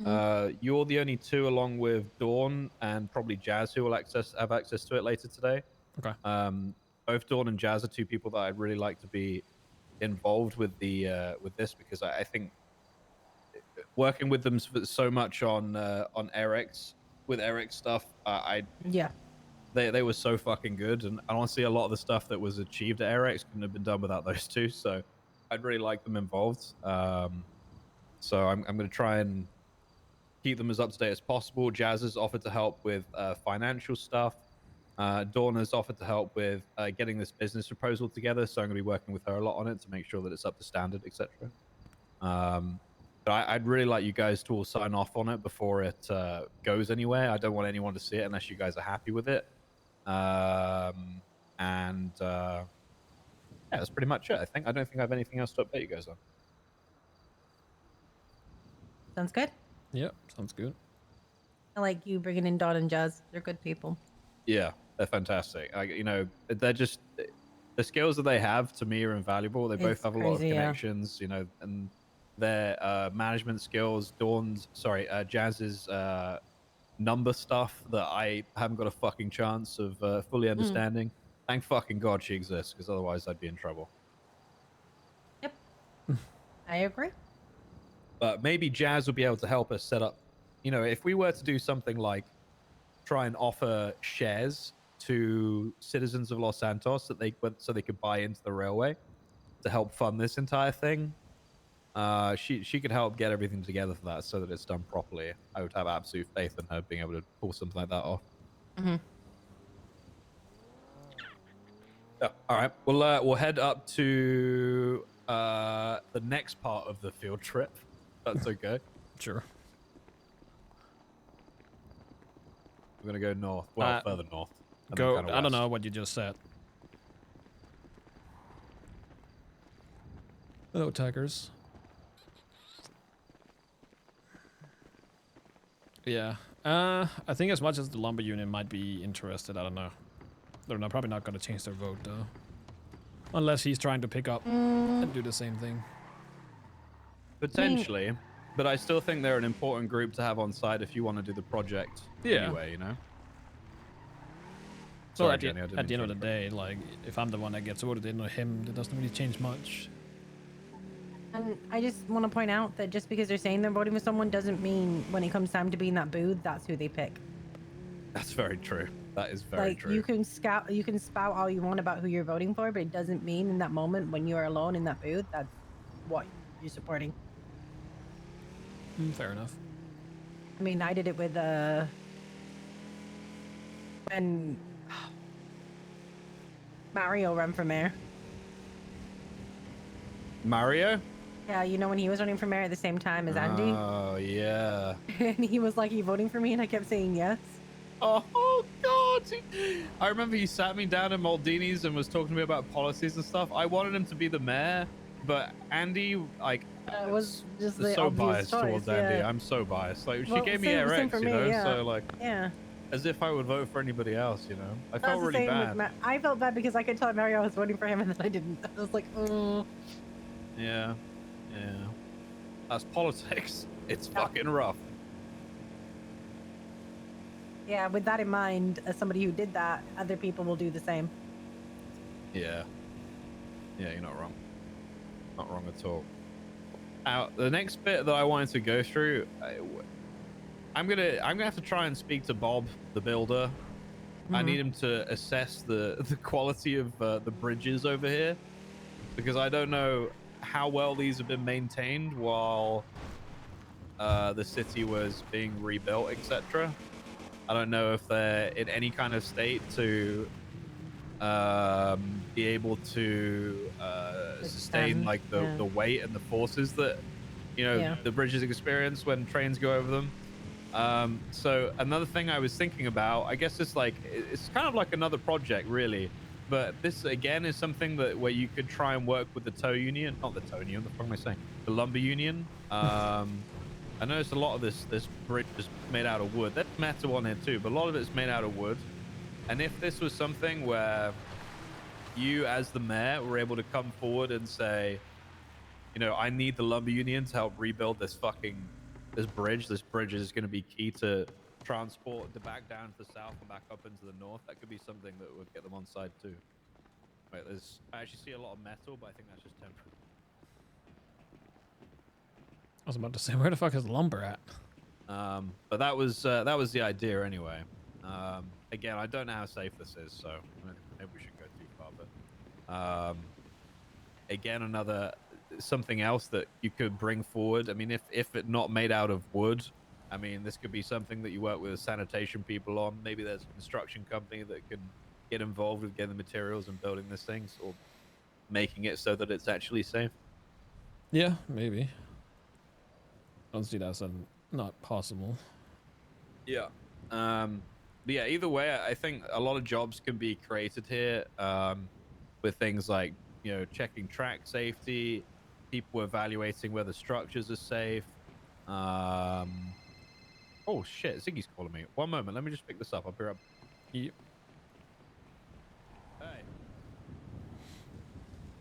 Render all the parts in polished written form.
Mhm. You're the only two, along with Dawn and probably Jazz, who will have access to it later today. Okay. Both Dawn and Jazz are two people that I'd really like to be involved with this, because I think working with them so much on Eric's with Eric's stuff, Yeah. they were so fucking good, and honestly, a lot of the stuff that was achieved at Eric's couldn't have been done without those two. So I'd really like them involved. So I'm going to try and keep them as up to date as possible. Jazz has offered to help with financial stuff. Dawn has offered to help with getting this business proposal together, so I'm going to be working with her a lot on it to make sure that it's up to standard, etc. But I'd really like you guys to all sign off on it before it goes anywhere. I don't want anyone to see it unless you guys are happy with it. And yeah, that's pretty much it. I don't think I have anything else to update you guys on. Sounds good. Yep, sounds good. I like you bringing in Dawn and Jazz. They're good people. Yeah, they're fantastic. They're just the skills that they have to me are invaluable. They both It's have a lot of crazy, yeah. connections, and their management skills. Jazz's number stuff that I haven't got a fucking chance of fully understanding. Thank fucking God she exists, because otherwise I'd be in trouble. Yep. I agree. But maybe Jazz will be able to help us set up. If we were to do something like try and offer shares to citizens of Los Santos so they could buy into the railway to help fund this entire thing. She could help get everything together for that so that it's done properly. I would have absolute faith in her being able to pull something like that off. Mm-hmm. Yeah. All right. We'll head up to the next part of the field trip. That's okay. Sure. We're gonna go north. Well, further north. Go. I don't know what you just said. Hello, Tigers. Yeah. I think as much as the lumber union might be interested, I don't know. They're probably not going to change their vote though, unless he's trying to pick up and do the same thing. Potentially, but I still think they're an important group to have on side if you want to do the project. Yeah. Anyway, So Sorry, at Jenny, the end of the day, like, if I'm the one that gets voted in or him, it doesn't really change much. And I just want to point out that just because they're saying they're voting for someone doesn't mean when it comes time to be in that booth, that's who they pick. That's very true. That is very true. You can spout all you want about who you're voting for, but it doesn't mean in that moment when you are alone in that booth, that's what you're supporting. Fair enough. I mean, I did it with when Mario ran for mayor. Mario? Yeah, when he was running for mayor at the same time as Andy. Oh, yeah. And he was like, "Are you voting for me?" And I kept saying yes. Oh, God. I remember he sat me down at Maldini's and was talking to me about policies and stuff. I wanted him to be the mayor, but Andy, was just so the biased choice, towards Andy. I'm so biased. Like, she gave me same RX, for me, yeah. So, like, yeah. as if I would vote for anybody else, I felt That's the really same bad. I felt bad because I could tell Mario I was voting for him and then I didn't. I was like, oh. Yeah. That's politics. It's fucking rough. Yeah, with that in mind, as somebody who did that, other people will do the same. Yeah. Yeah, you're not wrong. Not wrong at all. Now, the next bit that I wanted to go through, I'm gonna have to try and speak to Bob, the builder. I need him to assess the quality of the bridges over here, because I don't know how well these have been maintained while the city was being rebuilt, etc. I don't know if they're in any kind of state to be able to sustain like the weight and the forces that the bridges experience when trains go over them. So another thing I was thinking about, I guess it's kind of like another project really, but this again is something where you could try and work with the tow union, not the tow union, what the fuck am I saying? The lumber union. I noticed a lot of this bridge is made out of wood. There's metal on it too, but a lot of it's made out of wood. And if this was something where you as the mayor were able to come forward and say, I need the lumber union to help rebuild this this bridge. This bridge is going to be key to transport the back down to the south and back up into the north. That could be something that would get them on side too. Wait, I actually see a lot of metal, but I think that's just temporary. I was about to say, where the fuck is lumber at? But that was the idea anyway. Again, I don't know how safe this is, so maybe we shouldn't go too far. But again, something else that you could bring forward. I mean, if it not made out of wood, I mean, this could be something that you work with sanitation people on. Maybe there's a construction company that can get involved with getting the materials and building these things, or making it so that it's actually safe. Yeah, maybe. I don't see that's not possible. Yeah. But yeah, either way, I think a lot of jobs can be created here with things like, you know, checking track safety, people evaluating whether structures are safe. Oh shit, Ziggy's calling me. One moment, let me just pick this up. I'll be right back. Yep. Hey.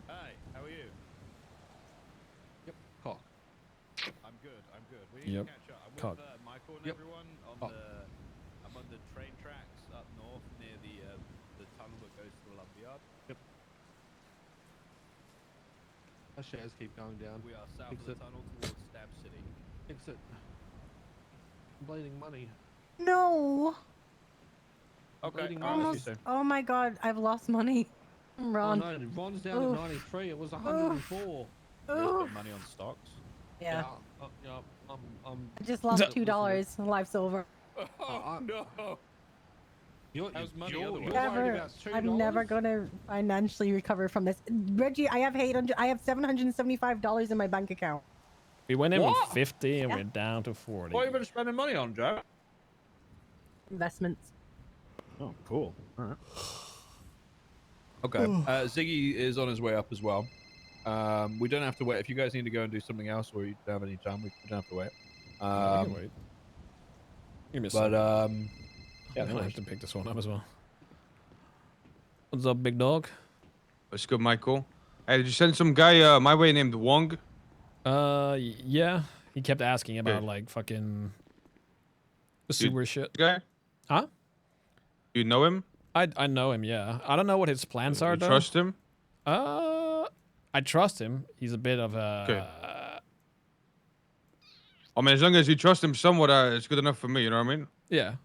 Hi, how are you? Yep. Cool. I'm good. We need to catch up. I'm with Michael and everyone on I'm on the train tracks up north near the tunnel that goes to the lumberyard. Yep. Our shares keep going down. We are south of the tunnel towards Stab City. Exit. I'm bleeding money. No. Okay. Almost. Oh my god, I've lost money. Ron. Oh no, Ron's down to 93. It was 104. Spend money on stocks. Yeah. Yeah. I just lost $2. Life's over. Oh no. How's money I'm never gonna financially recover from this. Reggie, I have $775 in my bank account. We went in with 50 and we're down to 40. What have you been spending money on, Joe? Investments. Oh, cool. All right. Okay. Ziggy is on his way up as well. We don't have to wait. If you guys need to go and do something else or you don't have any time, we don't have to wait. I can wait. Give me a second. Yeah, I have to pick this one up as well. What's up, big dog? What's good, Michael? Hey, did you send some guy my way named Wong? Yeah. He kept asking about like fucking the sewer shit. Guy? Huh? You know him? I know him, yeah. I don't know what his plans are, though. You trust him? I trust him. He's a bit of a... Okay. I mean, as long as you trust him somewhat, it's good enough for me, you know what I mean? Yeah.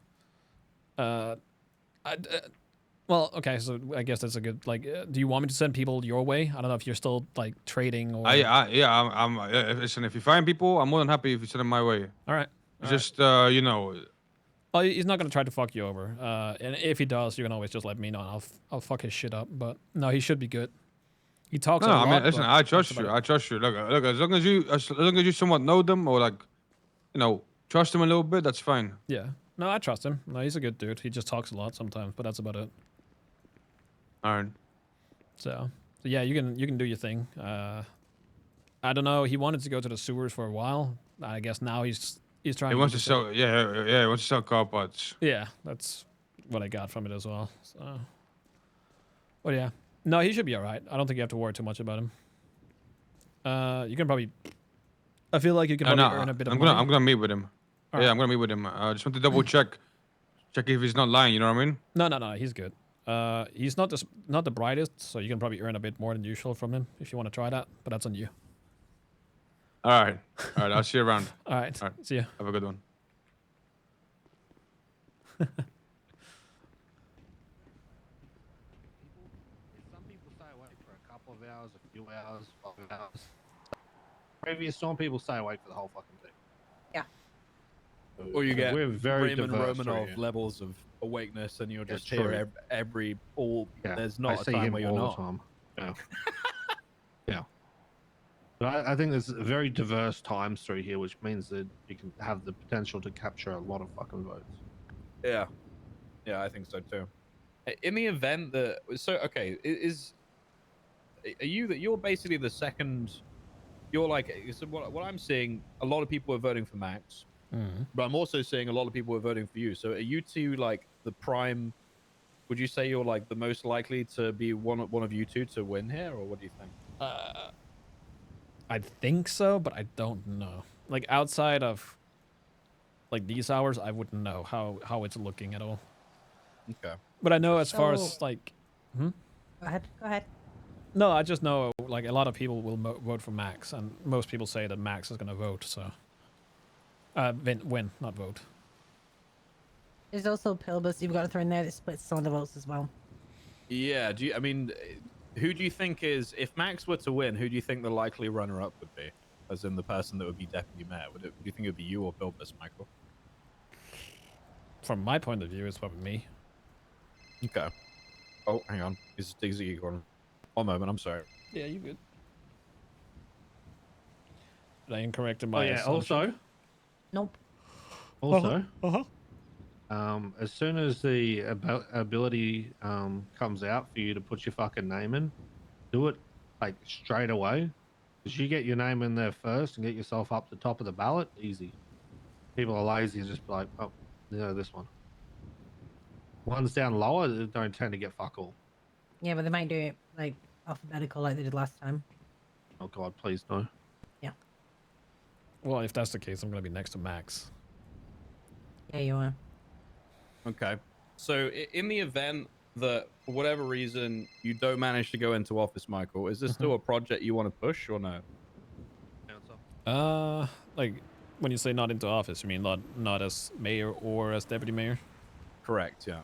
Well, okay, so I guess that's a good, like, do you want me to send people your way? I don't know if you're still, like, trading or... Listen, if you find people, I'm more than happy if you send them my way. All right. Just, you know... Well, he's not going to try to fuck you over. And if he does, you can always just let me know. I'll fuck his shit up. But, no, he should be good. He talks a lot. I mean, listen, I trust you. I trust you. Look, as long as you somewhat know them or, like, you know, trust him a little bit, that's fine. Yeah. No, I trust him. No, he's a good dude. He just talks a lot sometimes, but that's about it. All right. So yeah, you can do your thing. I don't know. He wanted to go to the sewers for a while. I guess now he's trying. He wants to sell. Yeah. He wants to sell car parts. Yeah, that's what I got from it as well. So, well, yeah. No, he should be all right. I don't think you have to worry too much about him. You can probably. I feel like you can probably earn a bit of money. I'm gonna meet with him. All yeah, right. I'm gonna meet with him. I just want to double check if he's not lying. You know what I mean? No, he's good. He's not the brightest, so you can probably earn a bit more than usual from him if you want to try that. But that's on you. All right. I'll see you around. All right. See ya. Have a good one. Some people stay awake for a couple of hours, a few hours, 5 hours. Previous storm people stay awake for the whole fucking thing. Yeah. Or you get We're very Raymond diverse Romanov levels of awakeness, and you're just It's true. here every all. Yeah, There's I not a see time him where you're all not. the time. Yeah. Yeah. But I think there's very diverse times through here, which means that you can have the potential to capture a lot of fucking votes. Yeah, I think so too. In the event that okay, are you're basically the second. You're like, so what I'm seeing, a lot of people are voting for Max, but I'm also seeing a lot of people are voting for you. So are you two like the prime? Would you say you're like the most likely to be one of you two to win here, or what do you think? I think so, but I don't know. Like outside of like these hours, I wouldn't know how it's looking at all. Okay. But I know as far So- as like, Go ahead. Go ahead. no, I just know like a lot of people will vote for Max, and most people say that Max is gonna vote. So, win, not vote. There's also Pilbus you've got to throw in there that splits some of the votes as well. Yeah. I mean, who do you think is, if Max were to win, who do you think the likely runner-up would be? As in the person that would be deputy mayor? Do you think it would be you or Pilbus, Michael? From my point of view, it's probably me. Okay. Oh, hang on. Is Diggsy going? One moment. I'm sorry. Yeah, you good. Did I incorrect in Oh my yeah. assumption? Nope. Also, Uh-huh. as soon as the ability comes out for you to put your fucking name in, do it like straight away. Because you get your name in there first and get yourself up the top of the ballot, easy. People are lazy and just be like, oh, this one. Ones down lower don't tend to get fuck all. Yeah, but they might do it like alphabetical like they did last time. Oh god, please no. Yeah. Well, if that's the case, I'm gonna be next to Max. Yeah, you are. Okay. So in the event that for whatever reason you don't manage to go into office, Michael, is this still a project you want to push or no? Like when you say not into office, you mean not as mayor or as deputy mayor? Correct. Yeah.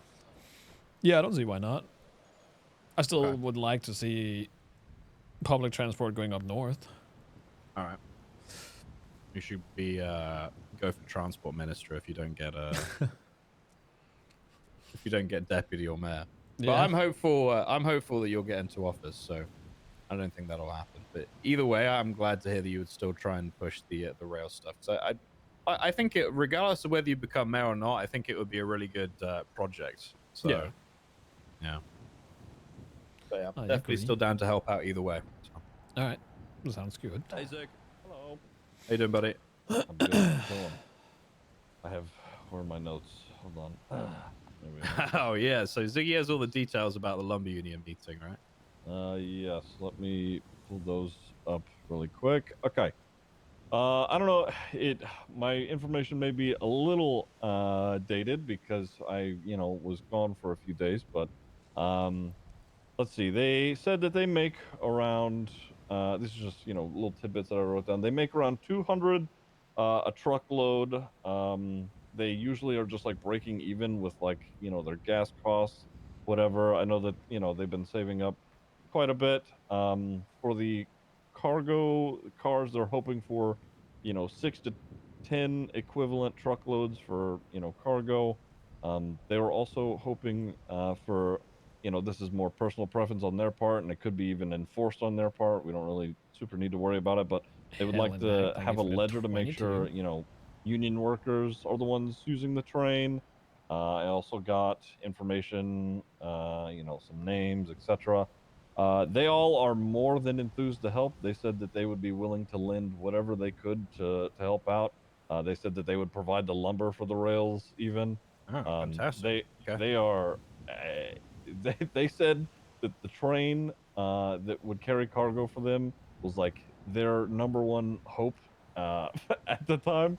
Yeah, I don't see why not. I still Okay. would like to see public transport going up north. All right. You should be go for transport minister if you don't get if you don't get deputy or mayor. But Yeah. I'm hopeful. I'm hopeful that you'll get into office. So I don't think that'll happen. But either way, I'm glad to hear that you would still try and push the rail stuff. So I think it, regardless of whether you become mayor or not, I think it would be a really good project. So Yeah. yeah. But yeah, I definitely agree. still down to help out either way. So. All right, that sounds good. Hey Zig, Hello. how you doing, buddy? I'm good. I'm chilling. Where are my notes? Hold on. There we go. Oh yeah, so Ziggy has all the details about the lumber union meeting, right? Yes. Let me pull those up really quick. Okay. I don't know. My information may be a little dated because I, was gone for a few days. But let's see. They said that they make around. This is just little tidbits that I wrote down. They make around 200 a truckload. They usually are just like breaking even with like their gas costs, whatever. I know that they've been saving up quite a bit. For the cargo cars, they're hoping for 6 to 10 equivalent truckloads for cargo. They were also hoping for this is more personal preference on their part, and it could be even enforced on their part. We don't really super need to worry about it, but they would like to have a ledger to make sure union workers are the ones using the train. I also got information, some names, etc. They all are more than enthused to help. They said that they would be willing to lend whatever they could to help out. They said that they would provide the lumber for the rails even. Oh, fantastic. They are. They said that the train that would carry cargo for them was like their number one hope at the time.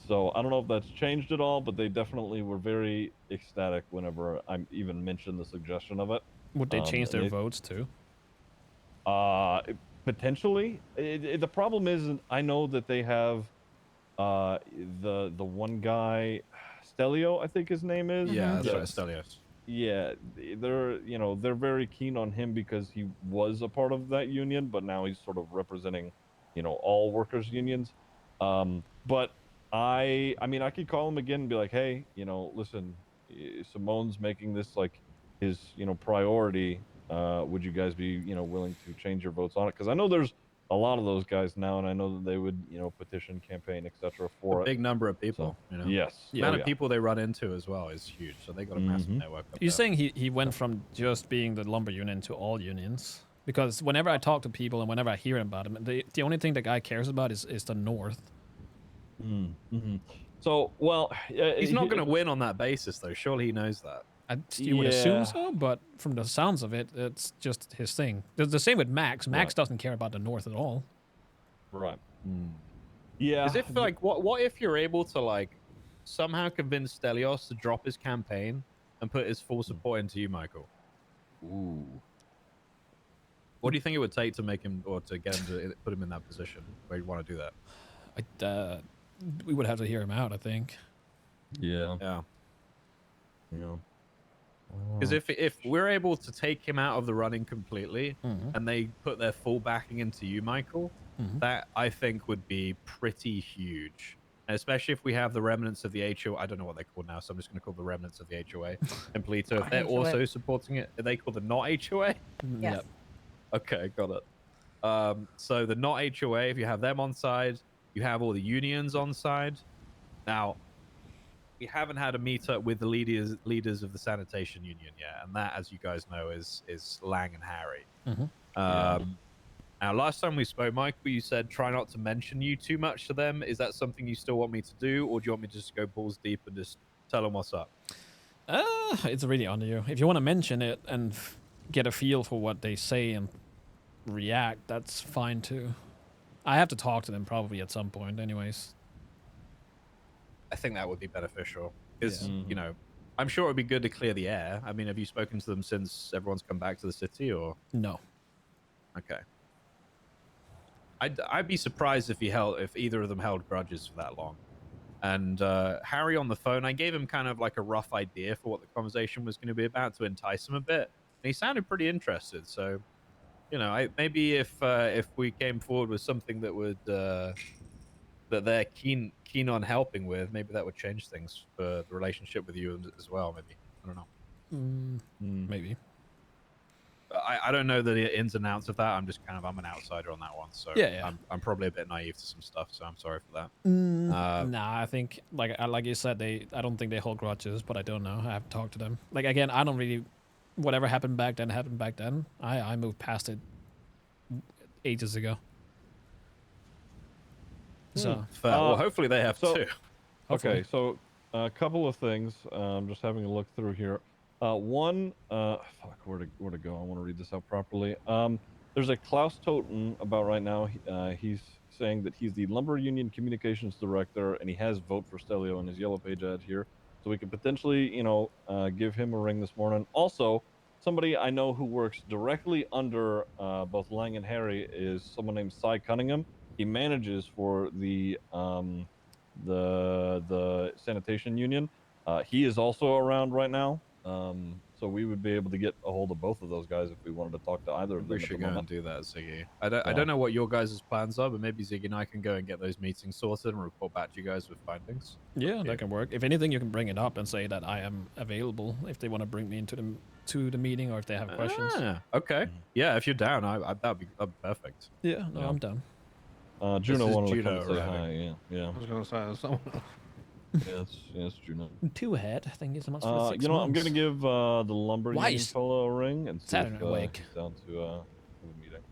So I don't know if that's changed at all, but they definitely were very ecstatic whenever I even mentioned the suggestion of it. Would they change their votes too? Potentially. The problem is, I know that they have the one guy, Stelio, I think his name is. Yeah, that's Yes. right, Stelios. Yeah, they're very keen on him because he was a part of that union, but now he's sort of representing, all workers' unions. But I mean, I could call him again and be like, hey, listen, Simone's making this like his, priority. Would you guys be, willing to change your votes on it? Because I know there's a lot of those guys now, and I know that they would, petition, campaign, etc. for A big number of people. So, yes, the amount of people they run into as well is huge. So they got a massive network. You're saying he went from just being the lumber union to all unions? Because whenever I talk to people and whenever I hear about him, the only thing the guy cares about is the North. So, well, he's not going to win on that basis, though. Surely he knows that. You would assume so, but from the sounds of it, it's just his thing. The same with Max. Max doesn't care about the North at all. Right. Yeah. As if like, what if you're able to like somehow convince Stelios to drop his campaign and put his full support into you, Michael. Ooh. What do you think it would take to make him, or to get him to put him in that position where you want to do that? We would have to hear him out, I think. Yeah. Yeah. Yeah. Because if we're able to take him out of the running completely, Mm-hmm. and they put their full backing into you, Michael, that I think would be pretty huge. And especially if we have the remnants of the HOA. I don't know what they're called now, so I'm just going to call the remnants of the HOA and Polito. If they're also supporting it, are they called the not HOA? Yes. Yep. Okay, got it. So the not HOA, if you have them on side, you have all the unions on side. Now, we haven't had a meetup with the leaders of the sanitation union yet, and that, as you guys know, is Lang and Harry. Mm-hmm. Now, last time we spoke, Michael, you said try not to mention you too much to them. Is that something you still want me to do, or do you want me to just go balls deep and just tell them what's up? It's really on you. If you want to mention it and get a feel for what they say and react, that's fine too. I have to talk to them probably at some point anyways. I think that would be beneficial because, you know, I'm sure it would be good to clear the air. I mean, have you spoken to them since everyone's come back to the city, or? No. Okay. I'd be surprised if either of them held grudges for that long. And Harry on the phone, I gave him kind of like a rough idea for what the conversation was going to be about to entice him a bit. And he sounded pretty interested. So, you know, maybe if we came forward with something that would that they're keen on helping with, maybe that would change things for the relationship with you as well. Maybe, I don't know. Maybe. I don't know the ins and outs of that. I'm an outsider on that one, so yeah. I'm probably a bit naive to some stuff, so I'm sorry for that. Nah, I think like you said, I don't think they hold grudges, but I don't know. I have to talk to them. Like again, I don't really. Whatever happened back then happened back then. I moved past it ages ago. So fair. Well, hopefully they have too. Hopefully. Okay, so a couple of things. Just having a look through here. One, fuck, where to go? I want to read this out properly. There's a Klaus Toten about right now. He's saying that he's the Lumber Union Communications Director, and he has vote for Stelio in his yellow page ad here. So we could potentially, you know, give him a ring this morning. Also, somebody I know who works directly under both Lang and Harry is someone named Cy Cunningham. He manages for the sanitation union. He is also around right now. So we would be able to get a hold of both of those guys if we wanted to talk to either of them. We should go and do that, Ziggy. I don't know what your guys' plans are, but maybe Ziggy and I can go and get those meetings sorted and report back to you guys with findings. Yeah, that can work. If anything, you can bring it up and say that I am available if they want to bring me into the meeting or if they have questions. Okay. Yeah, if you're down, that'd be perfect. Yeah, no, I'm down. Juno wanted to come Juno and say hi. Yeah. I was gonna say someone. Yes, Juno. Two ahead. Thank you so much for 6 you know, months. I'm gonna give the lumber union fellow a ring and see Saturday if awake. he's down to a meeting.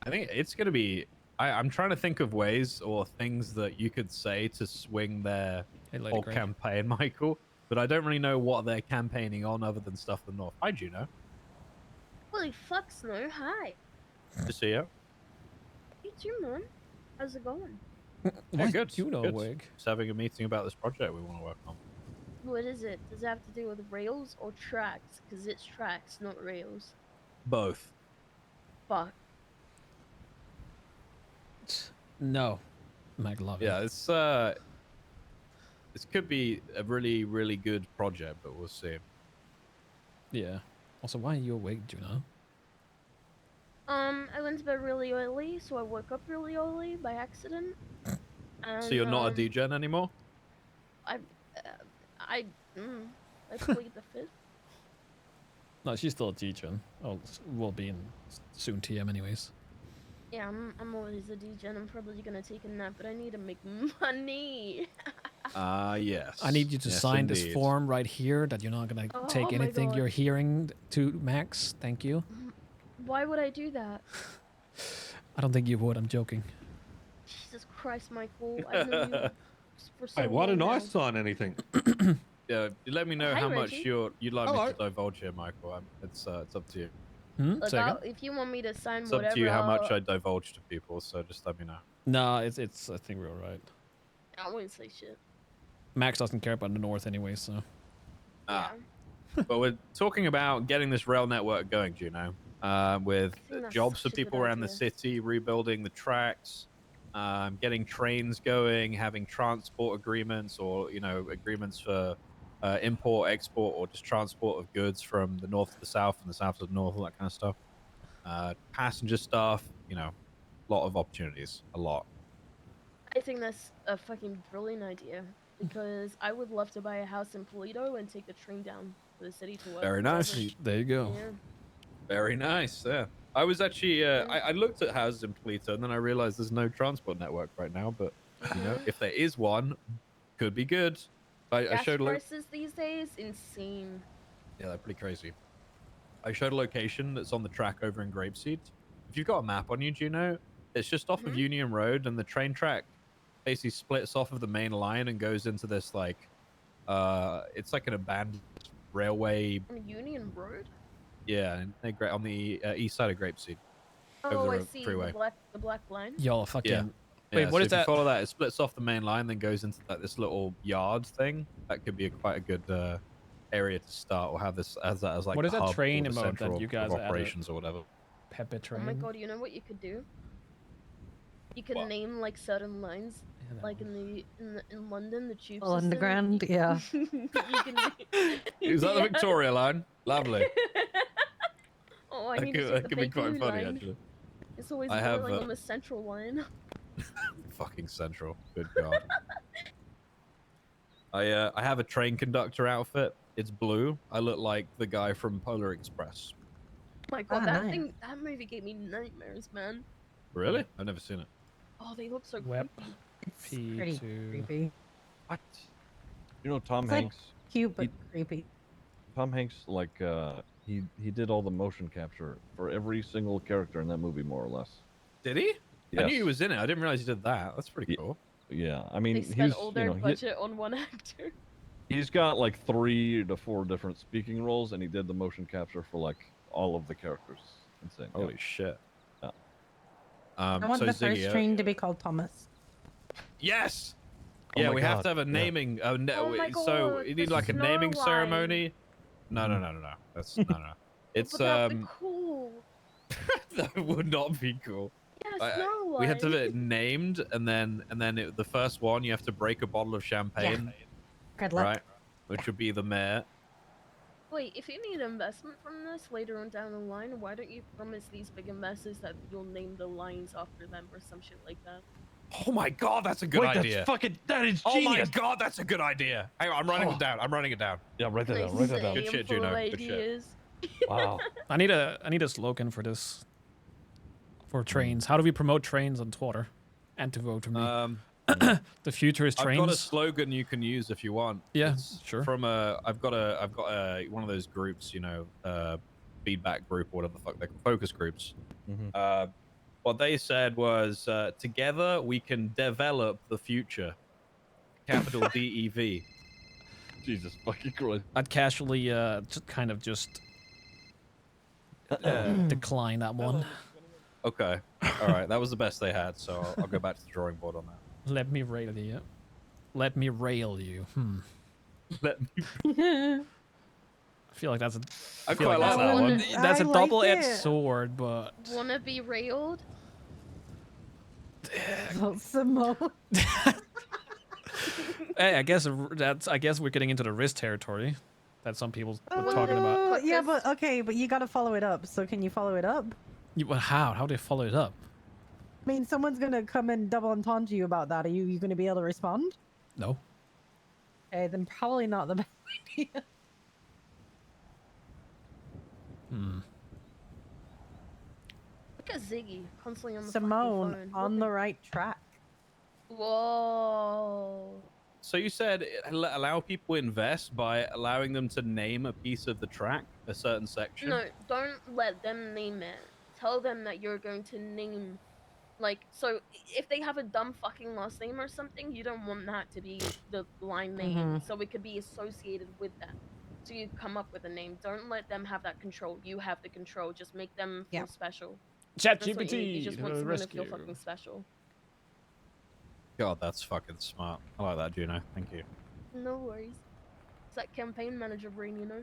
I think it's gonna be. I'm trying to think of ways or things that you could say to swing their whole campaign, Michael. But I don't really know what they're campaigning on other than stuff from the north. Hi, Juno. Holy fuck, Snow. Hi. Good to see you. You too, man. How's it going? Yeah, good. Juno good. awake. Just having a meeting about this project we want to work on. What is it? Does it have to do with rails or tracks? Because it's tracks, not rails. Both. Fuck. No. McLovin. Yeah, it's this could be a really, really good project, but we'll see. Yeah. Also, why are you awake, Juno? I went to bed really early, so I woke up really early by accident. And, So you're not a degen anymore? I plead the fifth. No, she's still a teacher. Oh, will be in soon TM anyways. Yeah, I'm always a degen. I'm probably gonna take a nap, but I need to make money. Yes. I need you to sign this form right here that you're not gonna take anything you're hearing to Max. Thank you. Why would I do that? I don't think you would. I'm joking. Jesus Christ, Michael. I've known you for so Hey, why didn't long I now. sign anything? Yeah, let me know Hi, how much Reggie. you'd like me to divulge here, Michael. It's up to you. Look, if you want me to sign It's whatever, up to you how much I divulge to people, so just let me know. No, it's. I think we're all right. I wouldn't say shit. Max doesn't care about the north anyway, so. Ah. But we're talking about getting this rail network going, Juno, with that's jobs for such a good people around the idea. city, rebuilding the tracks, getting trains going, having transport agreements, or agreements for import, export, or just transport of goods from the north to the south and the south to the north, all that kind of stuff. Passenger stuff, a lot of opportunities, a lot. I think that's a fucking brilliant idea because I would love to buy a house in Polito and take the train down to the city to work. Very nice. There you go. Yeah. Very nice. Yeah. I was actually I looked at houses in Polito and then I realized there's no transport network right now, but if there is one, could be good. I Gas showed prices these days insane. Yeah, they're pretty crazy. I showed a location that's on the track over in Grapeseed. If you've got a map on you, Juno, it's just off of Union Road, and the train track basically splits off of the main line and goes into this it's like an abandoned railway. On Union Road? Yeah, on the east side of Grapeseed. Oh, over I the see. freeway. The black line. Y'all fucking. Yeah. Wait, Yeah, what so is if that? you follow that, it splits off the main line, then goes into this little yard thing. That could be quite a good area to start, or have that as like What is the that hub train or the emote that central you guys of added? operations or whatever. Pepe train. Oh my god, you know what you could do? You could What? name like certain lines, like in London, the tube system. Underground, yeah. You can Is that the Victoria line? Lovely. Oh, I That need could, to that take the could be quite Bakerloo funny, line. actually. It's always I have, boring on the central line. Fucking central. Good god. I have a train conductor outfit. It's blue. I look like the guy from Polar Express. Oh my god, nice. that movie gave me nightmares, man. Really? I've never seen it. Oh, they look so Web. creepy. It's P2. pretty creepy. What? You know, Tom It's like Hanks. cute but creepy. Tom Hanks, like, he did all the motion capture for every single character in that movie, more or less. Did he? Yes. I knew he was in it. I didn't realize he did that. That's pretty Ye- cool. Yeah, I mean, They spent he's all their budget on one actor. he's got like 3 to 4 different speaking roles, and he did the motion capture for like all of the characters. Insane. Yeah. Holy shit. Yeah. I want so the Ziggy, first train to be called Thomas. Yes. Oh Yeah, my we have God, to have a yeah. naming. Oh my So God, you need the like a snow naming line. ceremony. No. That's no. It's But that'd be cool. that would not be cool. Yeah, snow We had to line. have it named, and then the first one you have to break a bottle of champagne, Good luck. right? Which would be the mayor. Wait, if you need investment from this later on down the line, why don't you promise these big investors that you'll name the lines after them or some shit like that? Oh my god, that's a good idea. That is Oh my genius. god, that's a good idea. Hang on, I'm writing it down. I'm writing it down. Yeah, write that Nice down. Write that down. Good shit, full Juno, good shit. ideas. Wow. I need a slogan for this. For trains. How do we promote trains on Twitter? And to vote for me. The future is trains. I've got a slogan you can use if you want. Yeah, It's sure. From I've got one of those groups, feedback group or whatever the fuck, they're focus groups. Mhm. What they said was, together we can develop the future. Capital DEV. Jesus fucking Christ. I'd casually just decline that one. Okay. All right. That was the best they had, so I'll go back to the drawing board on that. Let me rail you. Let me rail you. Let me. I feel like that's a. I feel quite like that's that a- one. That's a I like double-edged it. sword, but Wanna be railed? Simone. hey, I guess we're getting into the risk territory that some people were talking about. Yeah, but okay, but you gotta follow it up. So can you follow it up? Well, how? How do they follow it up? I mean, someone's gonna come and double entendre you about that. Are you gonna be able to respond? No. Okay, then probably not the best idea. Look at Ziggy constantly on the Simone fucking phone. on the right track. Whoa. So you said allow people invest by allowing them to name a piece of the track, a certain section. No, don't let them name it. Tell them that you're going to name, so if they have a dumb fucking last name or something, you don't want that to be the line name. So it could be associated with that. So you come up with a name. Don't let them have that control. You have the control. Just make them feel special. That's what you need. You just want someone to feel fucking special. God, that's fucking smart. I like that, Juno. Thank you. No worries. It's that campaign manager brain, you know.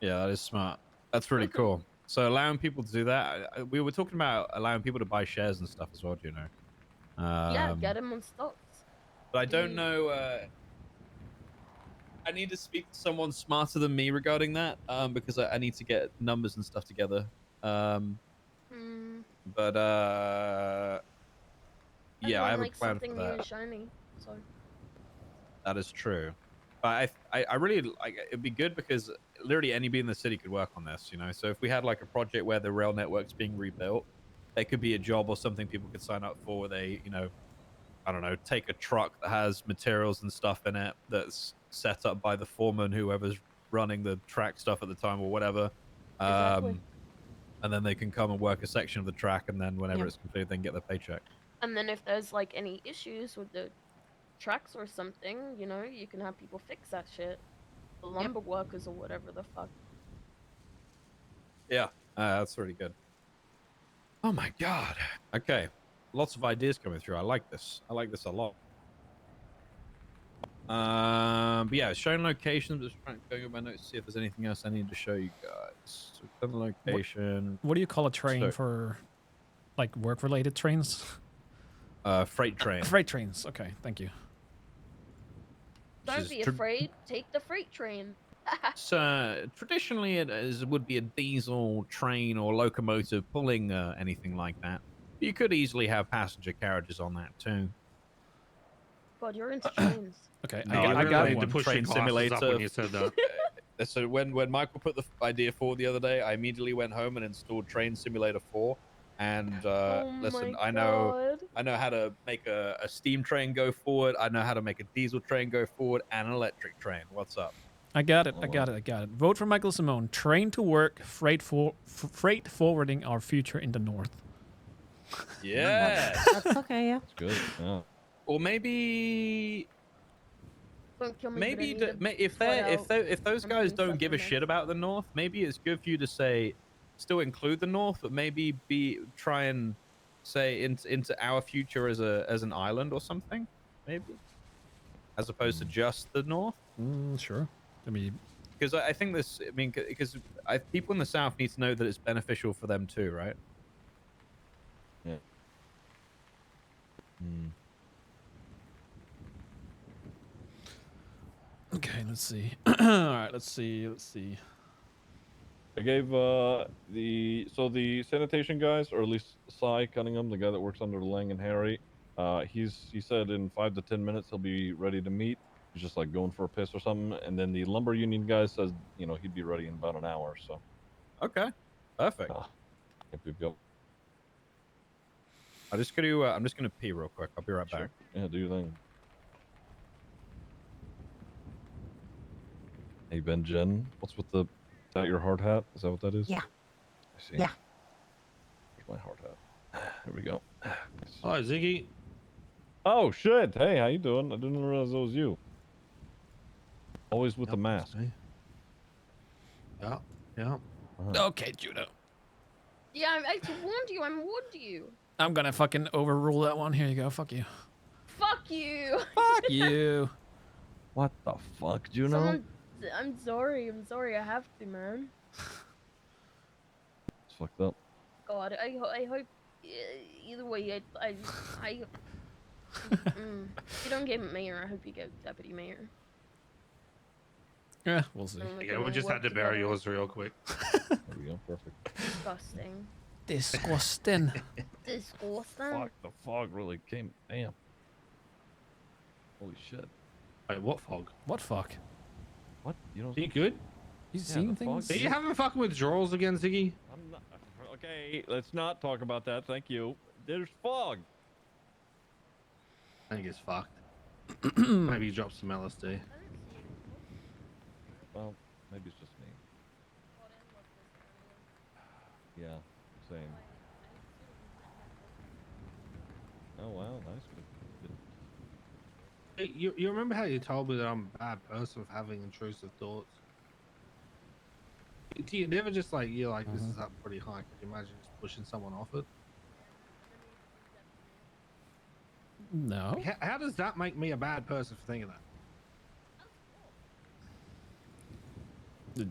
Yeah, that is smart. That's really cool. So allowing people to do that, we were talking about allowing people to buy shares and stuff as well. Do you know? Yeah, get him on stocks. But I don't know. I need to speak to someone smarter than me regarding that, because I need to get numbers and stuff together. But yeah, I Everyone have a likes plan for something new that. and shiny, so. That is true. But I really like it'd be good because literally anybody in the city could work on this, you know. So if we had like a project where the rail network's being rebuilt, there could be a job or something people could sign up for where they, you know, I don't know, take a truck that has materials and stuff in it that's set up by the foreman, whoever's running the track stuff at the time or whatever. Exactly. And then they can come and work a section of the track, and then whenever it's completed, they can get their paycheck. And then if there's like any issues with the tracks or something, you know, you can have people fix that shit. The lumber workers or whatever the fuck. Yeah, that's really good. Oh my god. Okay, lots of ideas coming through. I like this. I like this a lot. But yeah, showing locations. Just trying to go over my notes to see if there's anything else I need to show you guys. So done the location. What do you call a train for, like work-related trains? Freight train. Freight trains. Okay, thank you. Don't be afraid. Take the freight train. So traditionally, it would be a diesel train or locomotive pulling anything like that. You could easily have passenger carriages on that too. God, you're into trains. Okay, No, I got need one. to push Train your glasses up simulator. when you said that. So when Michael put the idea forward the other day, I immediately went home and installed Train Simulator 4. And listen, I know how to make a steam train go forward. I know how to make a diesel train go forward and an electric train. What's up? I got it. I got it. Vote for Michael Simone. Train to work. Freight forwarding our future in the north. Yeah. That's okay. Yeah. That's good. Yeah. Or maybe Don't kill me, maybe if those guys don't give a shit about the north, maybe it's good for you to say still include the north, but maybe try and say into our future as an island or something, maybe, as opposed to just the north. Sure. I mean, because I think this. I mean, because people in the south need to know that it's beneficial for them too, right? Yeah. Okay, let's see. All right, let's see. I gave the sanitation guys, or at least Cy Cunningham, the guy that works under Lang and Harry. He said in 5 to 10 minutes he'll be ready to meet. He's just like going for a piss or something. And then the lumber union guy says, you know, he'd be ready in about an hour. So. Okay. Perfect. I'm just gonna pee real quick. I'll be right back. Yeah, do your thing. Hey Ben Jen, what's with the? Is that your hard hat? Is that what that is? Yeah. I see. Yeah. Here's my hard hat. There we go. Hi, Ziggy. Oh shit! Hey, how you doing? I didn't realize that was you. Always with the mask. Yeah. Yeah. Okay, Judo. Yeah, I warned you. I'm gonna fucking overrule that one. Here you go. Fuck you. Fuck you. Fuck you. What the fuck, Juno? I'm sorry. I have to, man. It's fucked up. God, I hope either way, if you don't get mayor, I hope you get deputy mayor. Yeah, we'll see. Yeah, we just had to bury yours real quick. There we go. Perfect. Disgusting. Disgusting. Disgusting. Fuck, the fog really came. Damn. Holy shit. Wait, what fog? What fuck? What? You don't. Are you good? You seen things? Are you having fucking withdrawals again, Ziggy? I'm not. Okay, let's not talk about that. Thank you. There's fog. I think it's fucked. Maybe you dropped some LSD. Well, maybe it's just me. Yeah, same. Oh wow, nice. Hey, you remember how you told me that I'm a bad person for having intrusive thoughts? Do you never just like you're like this is up pretty high? Could you imagine just pushing someone off it? No. How does that make me a bad person for thinking that? You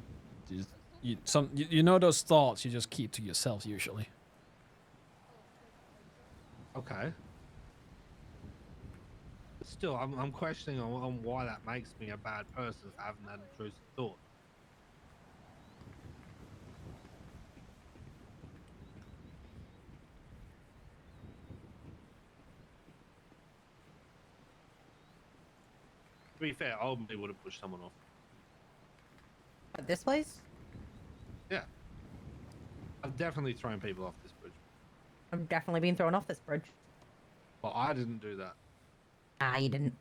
know those thoughts you just keep to yourself usually. Okay. But still, I'm questioning on why that makes me a bad person for having that intrusive thought. To be fair, old me would have pushed someone off. At this place? Yeah. I've definitely thrown people off this bridge. I'm definitely being thrown off this bridge. Well, I didn't do that. Ah, you didn't.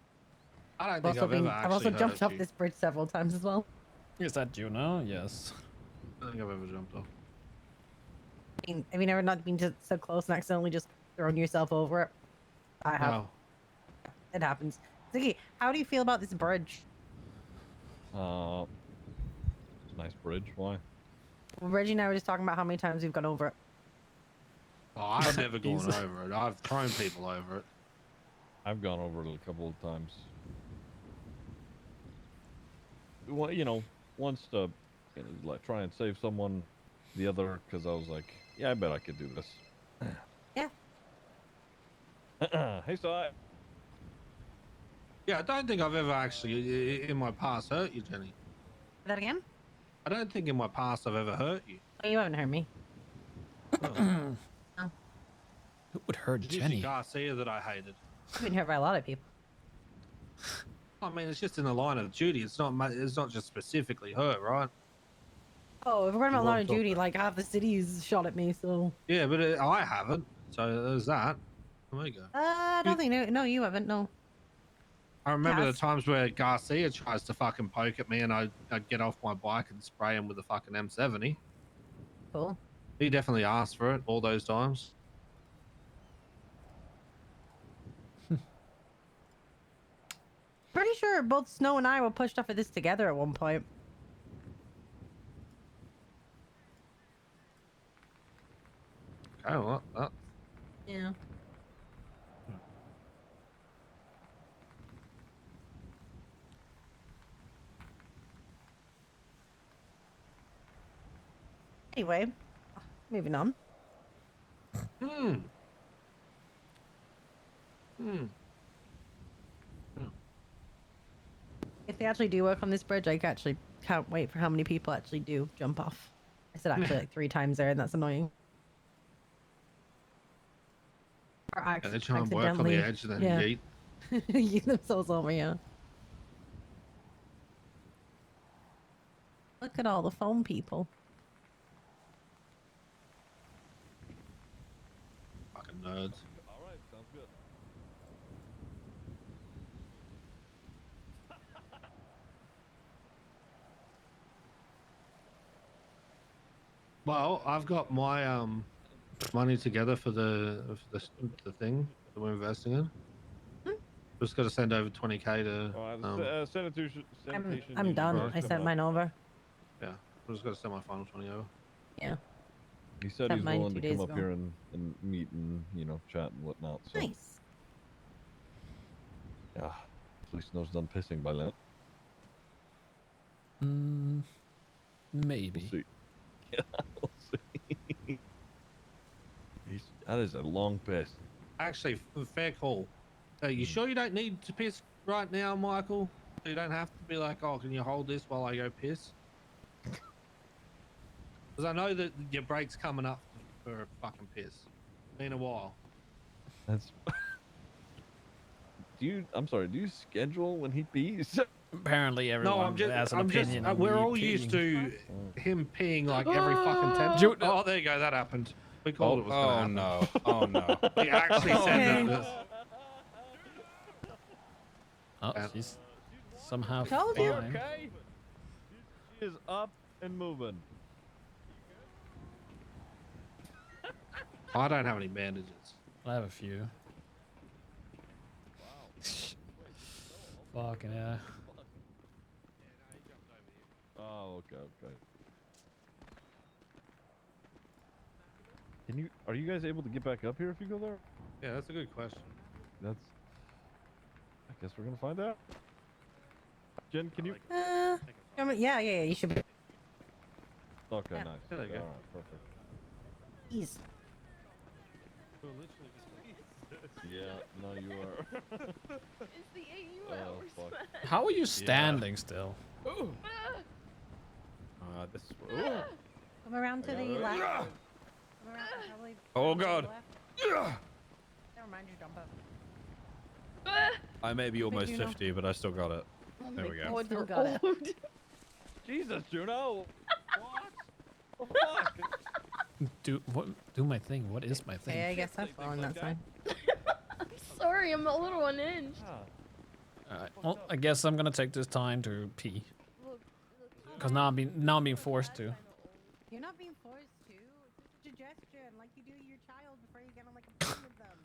I don't think I've ever actually I've also jumped hurt off you. this bridge several times as well. Is that you now? Yes. I don't think I've ever jumped off. I mean, have you never not been so close and accidentally just thrown yourself over it? I have. No. It happens. Ziggy, how do you feel about this bridge? Nice bridge. Why? Well, Reggie and I were just talking about how many times we've gone over it. Oh, I've never gone over it. I've thrown people over it. I've gone over it a couple of times. Well, you know, once to like try and save someone, the other because I was like, yeah, I bet I could do this. Yeah. Hey, Si. Yeah, I don't think I've ever actually, in my past, hurt you, Jenny. Say that again? I don't think in my past I've ever hurt you. Oh, you haven't hurt me. Oh. No. Who would hurt It's Jenny? usually Garcia that I hated. You've been hurt by a lot of people. I mean, it's just in the line of duty. It's not just specifically her, right? Oh, if we're going about Well, line of duty, like half the city's shot at me, so. Yeah, but I haven't. So there's that. There you go. I don't think no, you haven't. No. I remember Yes. the times where Garcia tries to fucking poke at me, and I'd get off my bike and spray him with a fucking M70. Cool. He definitely asked for it all those times. Pretty sure both Snow and I were pushed off of this together at one point. Okay, well, Yeah. Anyway, moving on. Hmm. If they actually do work on this bridge, I actually can't wait for how many people actually do jump off. I said actually like 3 times there, and that's annoying. Or Yeah, they try and work on the edge and then yeet. yeet themselves over, yeah. Look at all the foam people. Fucking nerds. All right, sounds good. Well, I've got my money together for the thing that we're investing in. Just got to send over 20k to. I'm done. I sent mine over. Yeah, I just got to send my final 20 over. Yeah. He said Sent he's mine willing 2 to days come up ago. here and meet and chat and whatnot. So Nice. yeah, at least Snow's done pissing by then. Maybe. We'll see. Yeah, we'll see. That is a long piss. Actually, fair call. You sure you don't need to piss right now, Michael? You don't have to be like, oh, can you hold this while I go piss? Because I know that your break's coming up for a fucking piss. Been a while. That's. I'm sorry. Do you schedule when he pees? Apparently everyone No, I'm just. has an I'm just. opinion on We're me all used peeing. to him peeing like every fucking 10. Jude- Oh, there you go. That happened. We called it was gonna happen. no. Oh no. We actually said that. Oh, she's somehow Told you. fine. Okay. She is up and moving. I don't have any bandages. I have a few. Fucking yeah. Oh, okay. Are you guys able to get back up here if you go there? Yeah, that's a good question. I guess we're gonna find out. Jen, can you? Yeah, you should be. Okay, Yeah. nice. There you go. All right, perfect. Ease. We're literally just Yeah, no, you are. It's the AU Oh, hours, fuck. man. How are you standing still? Ooh. This. Ooh. Come around to I got the it. left. Yeah. Come around, probably. Oh, to the God. left. Never mind, you jump up. I may be Keep it, almost Juno. 50, but I still got it. Oh There my we go. god, Still you're got it. old. Jesus, Juno. What? The fuck? Do my thing. What is my thing? Okay, I guess I'm Things following like that that. sign. I'm sorry, I'm a little unhinged. Ah, Alright. Well, I guess I'm gonna take this time to pee. Look, Because now I'm being forced to. You're not being forced to. It's just a suggestion, like you do your child before you get on like a plane with them.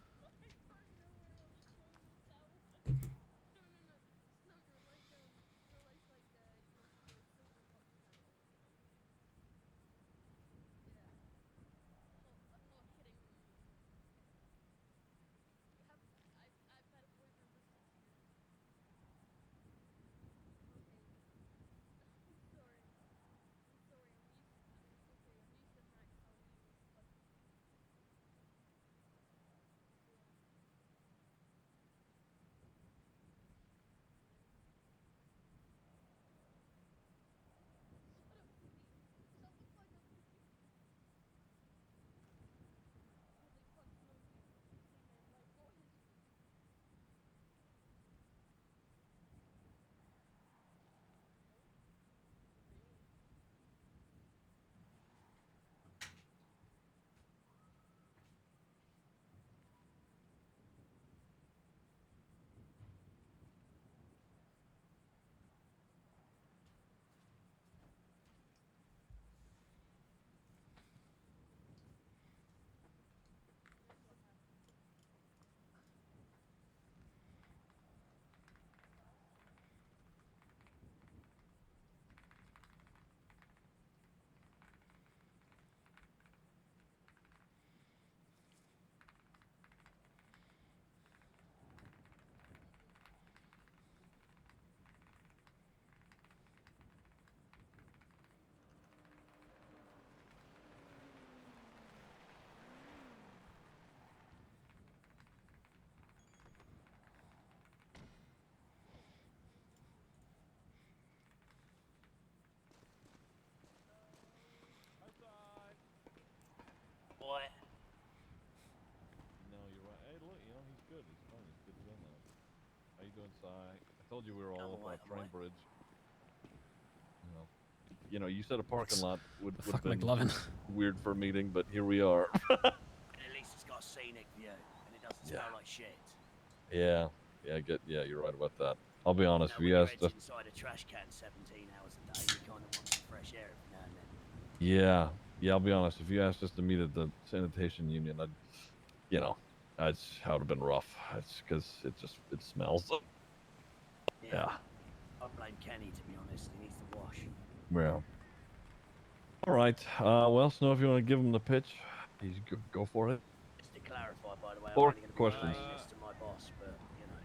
What? no, you're right. Hey, look, he's good. He's fine. He's good to go now. How you doing, Si? I told you we were all up on a train bridge. You said a parking lot would have Fuck been McLovin. weird for a meeting, but here we are. At least it's got a scenic view, and it doesn't smell like shit. Yeah, you're right about that. I'll be honest, Now, if when you your asked head's inside a trash can 17 hours a day, you kind of want some fresh air every now and then. yeah, I'll be honest, if you asked us to meet at the sanitation union, that would have been rough. It's because it smells. Yeah. I blame Kenny, to be honest. He needs to wash. Yeah. All right. Well, Snow, if you want to give him the pitch, he's go for it. Just to clarify, by the way, I'm Or only going to be questions. relaying this to my boss, but,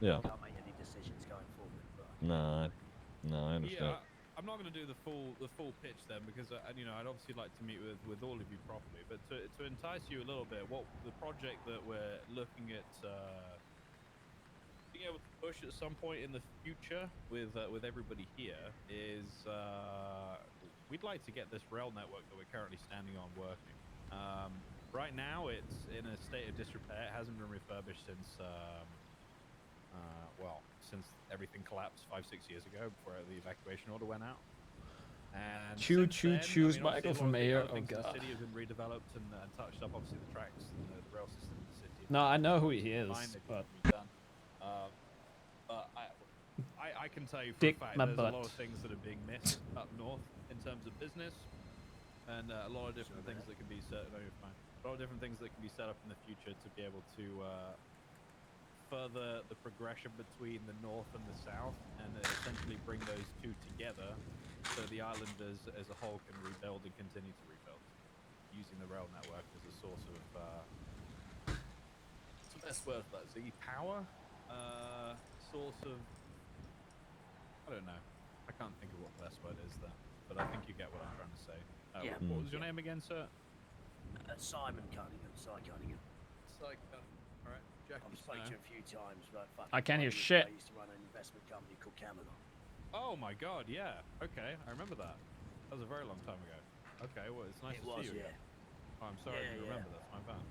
Yeah. I can't make any decisions going forward. But... No, I understand. Yeah, I'm not going to do the full pitch then because I'd obviously like to meet with all of you properly. But to entice you a little bit, what the project that we're looking at being able to push at some point in the future with everybody here is we'd like to get this rail network that we're currently standing on working. Right now, it's in a state of disrepair. It hasn't been refurbished since since everything collapsed 5-6 years ago before the evacuation order went out. And choose Michael from Mayor. Oh The god. city has been redeveloped and touched up, obviously the tracks and the rail system in the city. No, I know who he is, Fine, they but can be done. But I can tell you for Dick a fact my there's a lot butt. of things that are being missed up north in terms of business, and a lot of different things that can be set. No, you're fine. A lot of different things that can be set up in the future to be able to further the progression between the north and the south, and essentially bring those two together, so the island as a whole can rebuild and continue to rebuild, using the rail network as a source of what's the best word for that? Z power, source of. I don't know. I can't think of what the best word is there, but I think you get what I'm trying to say. Yeah. What was your name again, sir? Simon Cunningham. Cy Cunningham. All right, Jack. I've spoken to you a few times, but I can't hear I shit. used to run an investment company called Camelot. Oh my God, yeah. Okay, I remember that. That was a very long time ago. Okay, well, it's nice It to was, see you. yeah. Again. Oh, I'm sorry Yeah, to remember. That's my bad.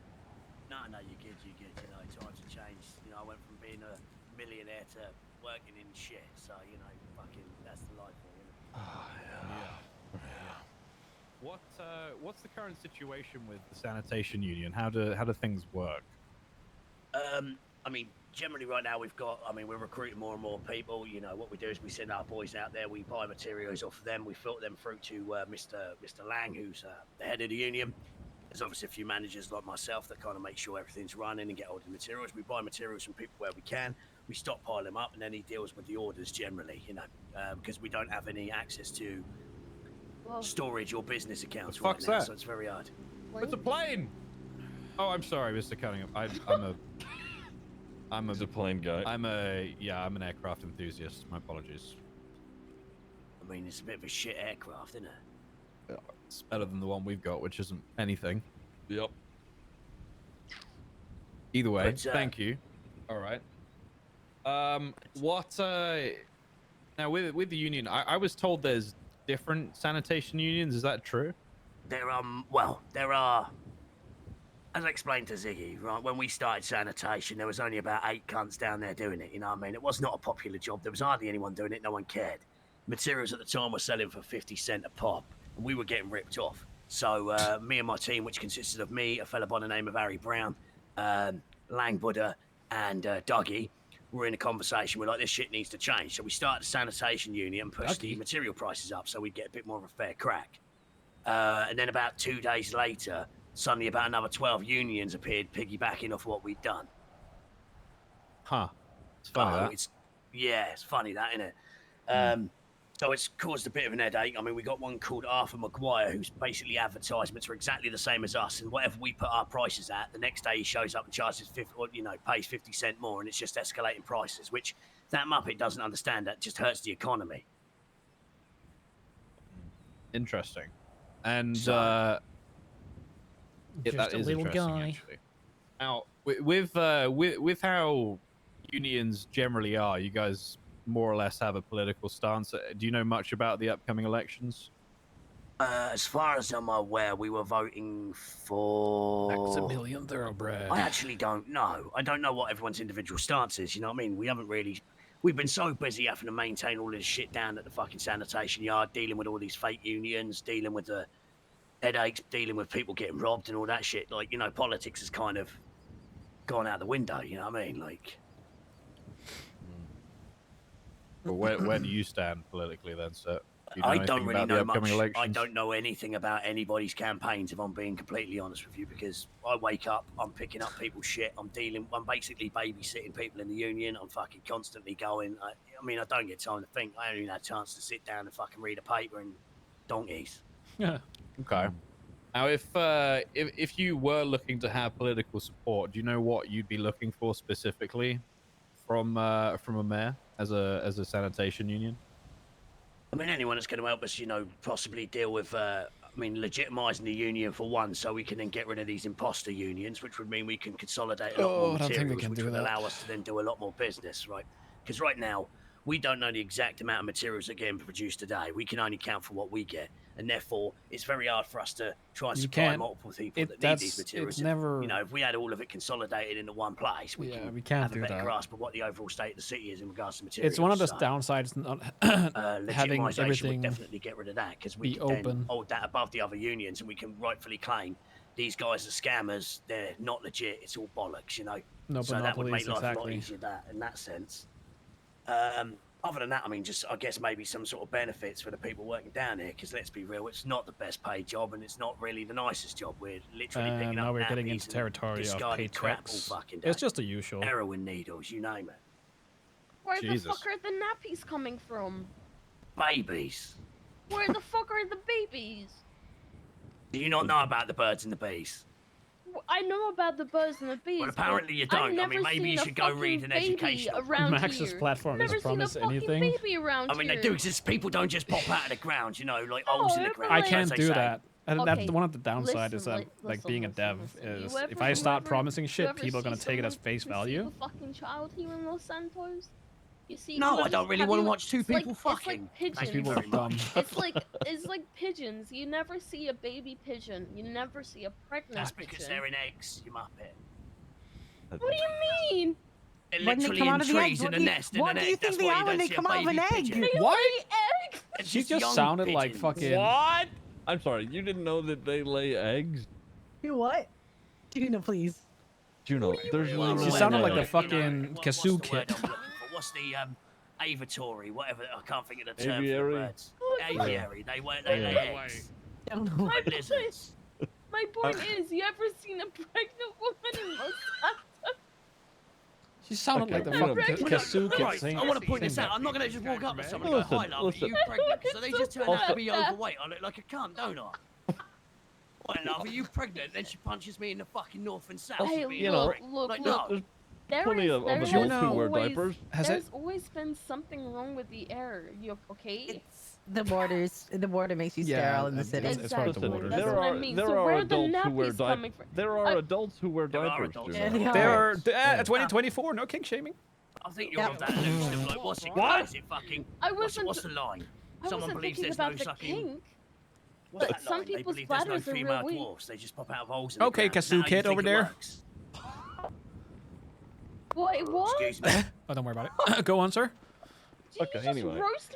No, you're good. You know, times have changed. You know, I went from being a millionaire to working in shit. So, you know, fucking, that's the life for you. Yeah. What's the current situation with the sanitation union? How do things work? I mean, generally right now we're recruiting more and more people. You know, what we do is we send our boys out there, we buy materials off of them, we filter them through to Mr. Lang, who's the head of the union. There's obviously a few managers like myself that kind of make sure everything's running and get all the materials. We buy materials from people where we can. We stockpile them up, and then he deals with the orders generally, you know, because we don't have any access to storage or business accounts right now, so it's very hard. It's a plane! Oh, I'm sorry, Mr. Cunningham. I'm He's a plane guy. I'm an aircraft enthusiast. My apologies. I mean, it's a bit of a shit aircraft, isn't it? It's better than the one we've got, which isn't anything. Yep. Either way, thank you. All right. Now with the union, I was told there's different sanitation unions. Is that true? There are, as I explained to Ziggy, right, when we started sanitation, there was only about 8 cunts down there doing it, you know what I mean? It was not a popular job. There was hardly anyone doing it. No one cared. Materials at the time were selling for 50 cents a pop, and we were getting ripped off. So me and my team, which consisted of me, a fella by the name of Harry Brown, Lang Buddha, and Dougie, were in a conversation. We're like, this shit needs to change. So we started a sanitation union and pushed the material prices up so we'd get a bit more of a fair crack. And then about 2 days later, suddenly about another 12 unions appeared piggybacking off what we'd done. Huh. It's funny it's funny that, isn't it? So it's caused a bit of an headache. I mean, we got one called Arthur Maguire, who's basically advertisements are exactly the same as us, and whatever we put our prices at, the next day he shows up and charges 50, or, you know, pays 50 cents more, and it's just escalating prices, which that Muppet doesn't understand. That just hurts the economy. Interesting. And Just that a is little interesting, guy. actually. Now, with how unions generally are, you guys more or less have a political stance. Do you know much about the upcoming elections? As far as I'm aware, we were voting for Maximilian Thoroughbred. I actually don't know. I don't know what everyone's individual stance is. You know what I mean? We've been so busy having to maintain all this shit down at the fucking sanitation yard, dealing with all these fake unions, dealing with the headaches, dealing with people getting robbed and all that shit. Like, you know, politics has kind of gone out the window. You know what I mean? Like. Well, where do you stand politically then, sir? Do you know I don't really know much. Elections? I don't know anything about anybody's campaigns, if I'm being completely honest with you, because I wake up, I'm picking up people's shit, I'm basically babysitting people in the union, I'm fucking constantly going. I mean, I don't get time to think. I only had a chance to sit down and fucking read a paper and donkeys. Yeah. Okay. Now, if you were looking to have political support, do you know what you'd be looking for specifically from a mayor as a sanitation union? I mean, anyone that's going to help us, you know, possibly deal with, legitimising the union for one, so we can then get rid of these imposter unions, which would mean we can consolidate a lot more materials, which would allow us to then do a lot more business, right? Because right now, we don't know the exact amount of materials that are getting produced today. We can only count for what we get. And therefore, it's very hard for us to try and supply multiple people that need these materials. It's never... You know, if we had all of it consolidated into one place, we can't have do a better that. grasp of what the overall state of the city is in regards to materials. It's one of the downsides not having everything would definitely get rid of that, because we be can open. then hold that above the other unions, and we can rightfully claim these guys are scammers. They're not legit. It's all bollocks, you know. No so that would make life exactly. a lot easier in that sense. Other than that, I mean, just I guess maybe some sort of benefits for the people working down here, because let's be real, it's not the best paid job, and it's not really the nicest job. We're literally picking up now we're getting nappies into territory of discarded crap all paychecks. fucking day. It's just the usual. Heroin needles, you name it. Where the fuck are the nappies coming from? Babies. Where the fuck are the babies? Do you not know about the birds and the bees? I know about the birds and the bees. Well, apparently you don't. I mean, maybe you should go read an education. Max's platform doesn't promise anything. Baby around I mean, here. they do exist. People don't just pop out of the ground, you know, like holes in the ground. I can't do that. And Okay, one of the downside is listen, that, like, being a dev is You if I start promising you shit, ever people are gonna see take it as someone face receive value. a fucking child here in Los Santos? You see, No, you I don't really have want to you- watch two it's like- people It's like fucking. pigeons. Thank you People very are dumb. much. It's like pigeons. You never see a baby pigeon. You never see a pregnant That's because pigeon. they're in eggs, you muppet. What do you mean? They're When they literally come in out of the eggs, trees in what a do you- nest in what an do egg. you think That's they why are you when don't they see come a out of an baby egg? pigeon. They What? lay eggs. It's She just young sounded like pigeons. fucking. What? I'm sorry, you didn't know that they lay eggs? You what? Juno, please. Juno, there's Well, She no sounded way. like the you know, fucking what's Kazoo the word kid. I'm looking for? What's the aviatory? Whatever. I can't think of the term for Aviary? the birds. Aviary. They lay Yeah. eggs. Don't know. My Like lizards. My point is, you ever seen a pregnant woman in Los Santos? She sounded like the Okay, fucking Juno, Kazoo kid Right, saying. I want to point saying this that. out. I'm not going to just walk up to someone and Listen, go, "Hi, love, listen. are you pregnant?" So they just turn out to be Also- overweight. I look like a cunt, don't I? Hi, love, are you pregnant? Then she punches me in the fucking north and south. Hey, for being you know, look, ignorant. look, Like, look. no. There plenty is- of there adults has who wear always- diapers. There's always been something wrong with the air. You okay? It's the borders. The border makes you Yeah, sterile in the it's- city. it's part of the Exactly. waters. That's There what I are mean. there So are where are the adults who wear nappies coming diapers. from? There are adults who wear There are diapers. adults Juno. who wear They're Yeah. 2024. No kink shaming. I think you're Yep. of that illusion of like, what's it? What? Is it fucking? I What's wasn't. the line? I Someone wasn't believes thinking there's no about the sucking. kink. What's But that some line? They people's believe there's no bladders are real female weak. dwarfs. They just pop out of holes in the Okay, ground. Kazoo Is that how you kid think over it there. works? Wait, what? Excuse me. Oh, don't worry about it. Go on, sir. Did Okay, you just anyway. roast me?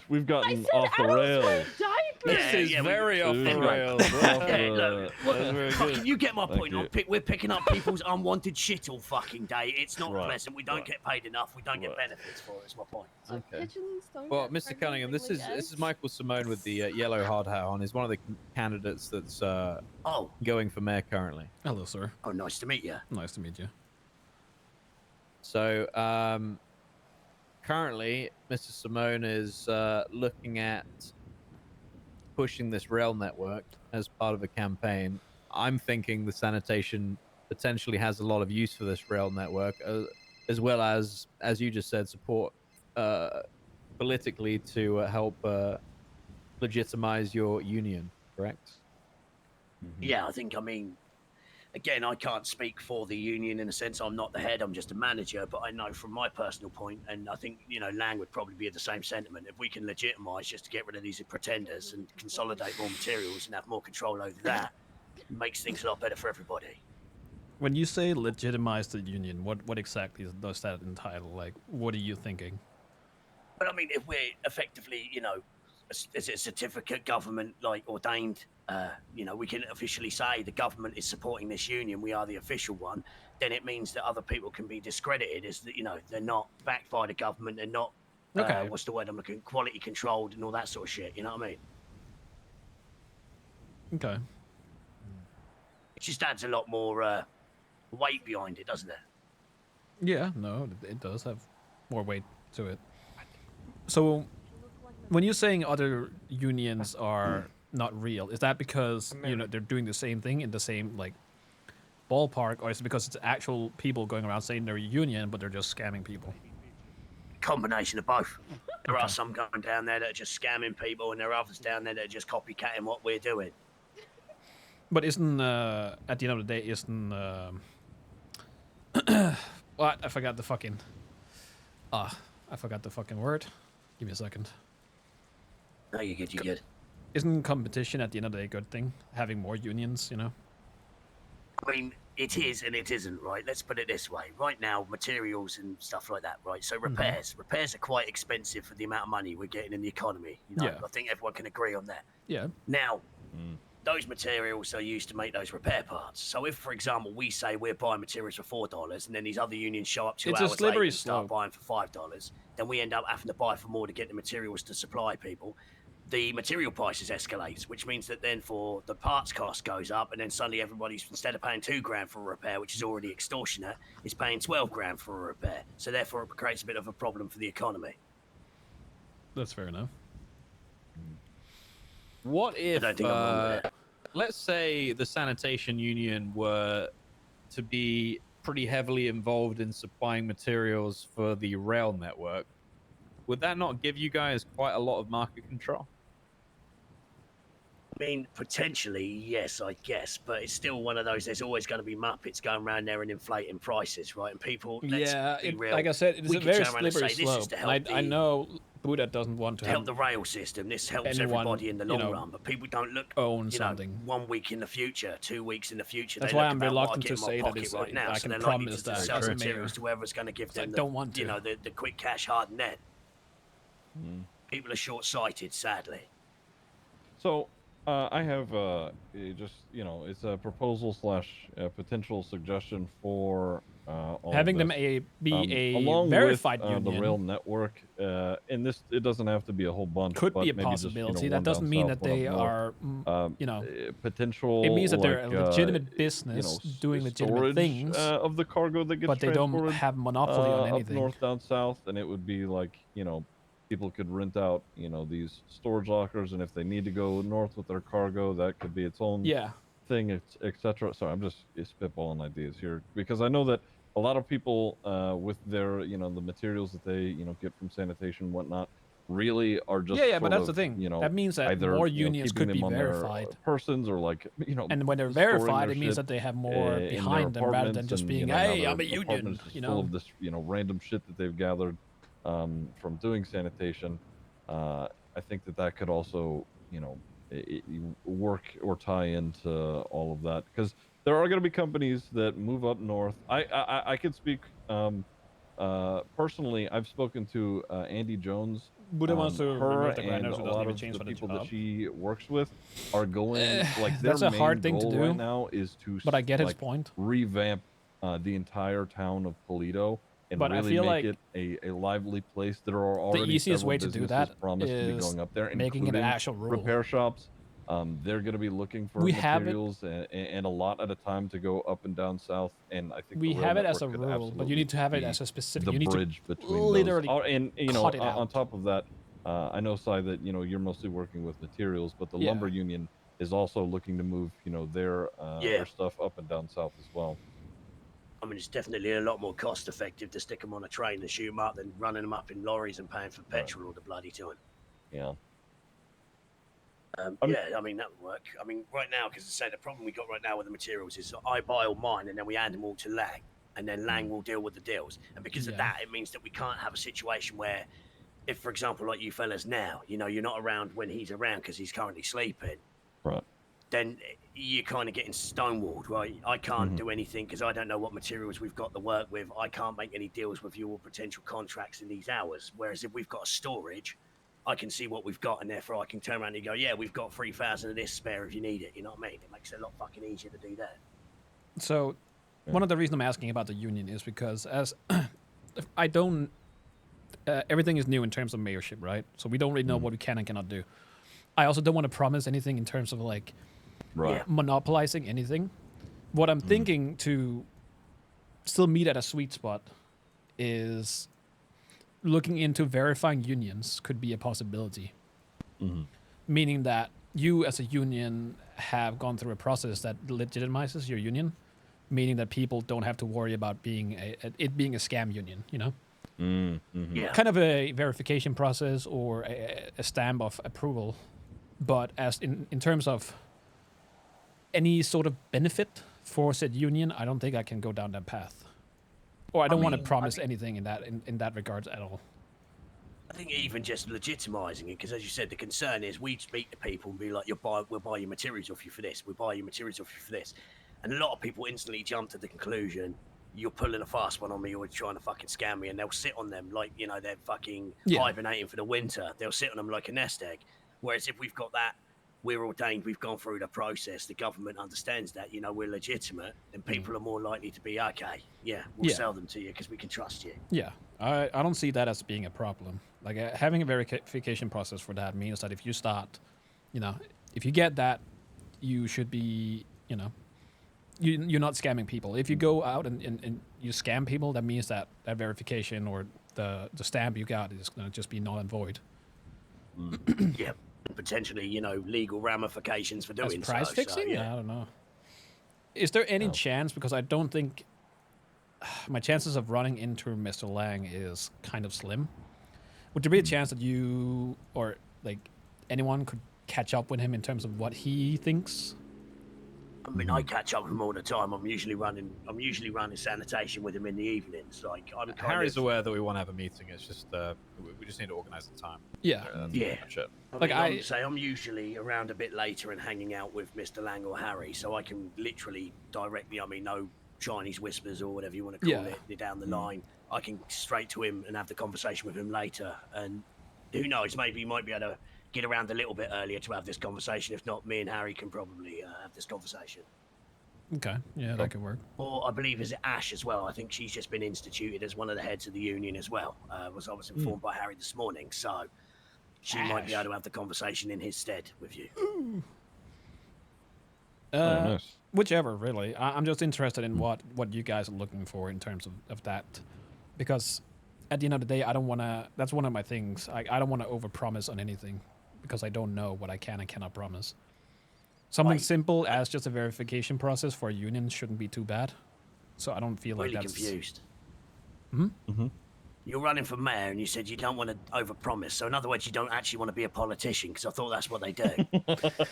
We've I gotten said off the adults wear rails. diapers. This is very off the Anyway. rails. Yeah, look, That's very fucking, good. you get my Thank point. you. We're picking up people's unwanted shit all fucking day. It's not Right, pleasant. We don't right. get paid enough. We don't get Right. benefits for it. Is my point. So pigeons don't Well, get Mr. pregnant, Cunningham, they this lay is eggs? Michael Simone with the yellow hard hat on. He's one of the candidates that's Oh, going for mayor currently. Hello, sir. oh, nice to meet you. Nice to meet you. So currently, Mr. Simone is looking at pushing this rail network as part of a campaign. I'm thinking the sanitation potentially has a lot of use for this rail network, as well as you just said, support politically to help legitimize your union, correct? Yeah, I think. I mean, again, I can't speak for the union in a sense. I'm not the head. I'm just a manager. But I know from my personal point, and I think Lang would probably be of the same sentiment. If we can legitimize just to get rid of these pretenders and consolidate more materials and have more control over that, it makes things a lot better for everybody. When you say legitimize the union, what exactly does that entitle? Like, what are you thinking? But I mean, if we're effectively, is it a certificate government like ordained? We can officially say the government is supporting this union. We are the official one. Then it means that other people can be discredited as that they're not backed by the government. They're not. Okay. What's the word I'm looking? Quality controlled and all that sort of shit. You know what I mean? Okay. It just adds a lot more weight behind it, doesn't it? Yeah, no, it does have more weight to it. So, when you're saying other unions are not real, is that because they're doing the same thing in the same like ballpark, or is it because it's actual people going around saying they're a union but they're just scamming people? Combination of both. There are some going down there that are just scamming people, and there are others down there that are just copycatting what we're doing. But isn't at the end of the day isn't what I forgot the fucking word. Give me a second. No, you're good. You're good. Isn't competition at the end of the day a good thing? Having more unions, I mean, it is and it isn't, right? Let's put it this way. Right now, materials and stuff like that, right? So repairs are quite expensive for the amount of money we're getting in the economy. Yeah. I think everyone can agree on that. Yeah. Now, those materials are used to make those repair parts. So if, for example, we say we're buying materials for $4, and then these other unions show up 2 It's a hours later slippery and start slope. buying for $5, then we end up having to buy for more to get the materials to supply people. The material prices escalates, which means that then for the parts cost goes up, and then suddenly everybody's, instead of paying $2,000 for a repair, which is already extortionate, is paying $12,000 for a repair. So therefore, it creates a bit of a problem for the economy. That's fair enough. What if, I don't think I'm wrong with that. let's say the sanitation union were to be pretty heavily involved in supplying materials for the rail network, would that not give you guys quite a lot of market control? I mean, potentially, yes, I guess, but it's still one of those. There's always going to be Muppets going around there and inflating prices, right? And people, let's be real. Like I said, it's we a could very turn around and slippery say, this is slope. to And help I know Buddha doesn't want to help the rail system. This helps anyone, everybody in the long run, but people don't look own something. 1 week in the future, 2 weeks in the future. That's they why look I'm about what I reluctant get to in my say that pocket it's right now. I So can they're likely promise to that sell as a materials mayor. to whoever's going to give them I don't want to. the quick cash hard net. People are short-sighted, sadly. So I have just it's a proposal / a potential suggestion for all having of them this. be a along verified with, union. the rail network, and this it doesn't have to be a whole bunch. Could but be a maybe possibility. Just, that one doesn't down mean south, that one they up north. are, potential. It means that they're a like, legitimate business doing legitimate storage, things, of the cargo that gets but they don't transported, have monopoly on up anything. north, down south, and it would be like people could rent out these storage lockers, and if they need to go north with their cargo, that could be its own thing, etc. So I'm just spitballing ideas here because I know that a lot of people with their the materials that they get from sanitation and whatnot really are just but that's the thing. That means that either more unions keeping could be them on their, verified. persons, or like and when they're storing verified, their it means shit, that they have more in their behind them rather than apartments, just and, being, now hey, their I'm a union. apartment's just full of this random shit that they've gathered from doing sanitation. I think that could also work or tie into all of that, because there are going to be companies that move up north. I could speak personally. I've spoken to Andy Jones. Buddha wants to her remove the and grinders a who doesn't lot even of change the for the people job. that she works with are going like their That's a main hard thing to goal do, right now is to but I get his point. Revamp the entire town of Polito and But I really feel make like it a lively place. There are already the easiest several way to do businesses that promised to be is going up there, making it an including actual rule. repair shops. They're going to be looking for We have it- materials and a lot at a time to go up and down south. And I think we the rail have it as a network could rule, but you need to have it absolutely as a specific. the You need bridge to between literally those. And cut it on out. top of that, I know, Sai, that you're mostly working with materials, but the lumber union is also looking to move their stuff up and down south as well. I mean, it's definitely a lot more cost effective to stick them on a train and shoot them up than running them up in lorries and paying for petrol all the bloody time. Yeah. I mean, that would work. I mean, right now, because I say the problem we got right now with the materials is I buy all mine and then we hand them all to Lang, and then Lang will deal with the deals. And because of that, it means that we can't have a situation where, if, for example, like you fellas now, you're not around when he's around because he's currently sleeping. Right. Then you're kind of getting stonewalled, right? I can't do anything because I don't know what materials we've got to work with. I can't make any deals with you or potential contracts in these hours. Whereas if we've got a storage, I can see what we've got, and therefore I can turn around and go, yeah, we've got 3,000 of this spare if you need it. You know what I mean? It makes it a lot fucking easier to do that. So, one of the reasons I'm asking about the union is because I don't. Everything is new in terms of mayorship, right? So we don't really know what we can and cannot do. I also don't want to promise anything in terms of like monopolizing anything. What I'm thinking to still meet at a sweet spot is looking into verifying unions could be a possibility. Meaning that you as a union have gone through a process that legitimizes your union, meaning that people don't have to worry about it being a scam union, kind of a verification process or a stamp of approval. But as in terms of any sort of benefit for said union, I don't think I can go down that path. Or I don't want to promise anything in that regards at all. I think even just legitimizing it, because as you said, the concern is we'd speak to people and be like, we'll buy your materials off you for this, we'll buy your materials off you for this. And a lot of people instantly jump to the conclusion, you're pulling a fast one on me, or trying to fucking scam me, and they'll sit on them like, they're fucking hibernating for the winter. They'll sit on them like a nest egg. Whereas if we've got that, we're ordained, we've gone through the process, the government understands that, we're legitimate, then people are more likely to be, okay, we'll sell them to you because we can trust you. Yeah, I don't see that as being a problem. Like having a verification process for that means that if you start, if you get that, you should be, you're not scamming people. If you go out and you scam people, that means that verification or the stamp you got is going to just be null and void. Yeah. Potentially, legal ramifications for doing price fixing? So, I don't know. Is there any chance, because I don't think my chances of running into Mr. Lang is kind of slim. Would there be a chance that you or like anyone catch up with him in terms of what he thinks? I mean, I catch up with him all the time. I'm usually running sanitation with him in the evenings. Like, Harry's aware that we want to have a meeting. It's just we just need to organize the time. Yeah. Yeah. Much it. I'm usually around a bit later and hanging out with Mr. Lang or Harry, so I can literally directly. I mean, no Chinese whispers or whatever you want to call it down the line. I can straight to him and have the conversation with him later. And who knows? Maybe he might be able to get around a little bit earlier to have this conversation. If not, me and Harry can probably have this conversation. Okay, yeah, that could work. Or I believe is it Ash as well. I think she's just been instituted as one of the heads of the union as well. I was informed by Harry this morning, so she might be able to have the conversation in his stead with you. Nice. Whichever, really. I'm just interested in what you guys are looking for in terms of that, because at the end of the day, I don't want to. That's one of my things. I don't want to overpromise on anything, because I don't know what I can and cannot promise. Something simple as just a verification process for a union shouldn't be too bad. So I don't feel like that's... confused. Mm-hmm. You're running for mayor, and you said you don't want to overpromise. So in other words, you don't actually want to be a politician, because I thought that's what they do.